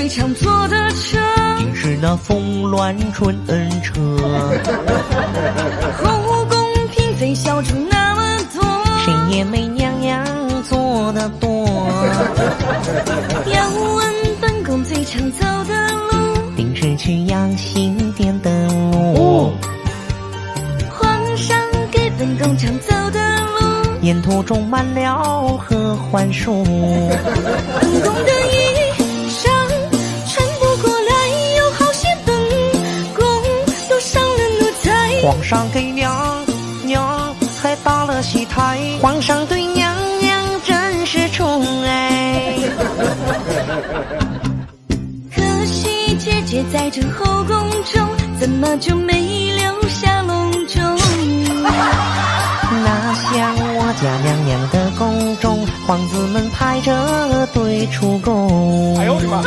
最常坐的车，竟是那凤鸾春车。后宫嫔妃小厨那么多，谁也没娘娘做得多。要问本宫最常走的路，定是去养心殿的路。皇上给本宫常走的路，沿途种满了合欢树。本宫的衣裳穿不过来，有好些本宫都上了奴才。皇上给娘娘还搭了戏台，皇上对娘娘真是宠爱。可惜姐姐在这后宫中，怎么就没留下隆重？哪像我家娘娘的宫中，皇子们排着队出宫。哎呦我的妈！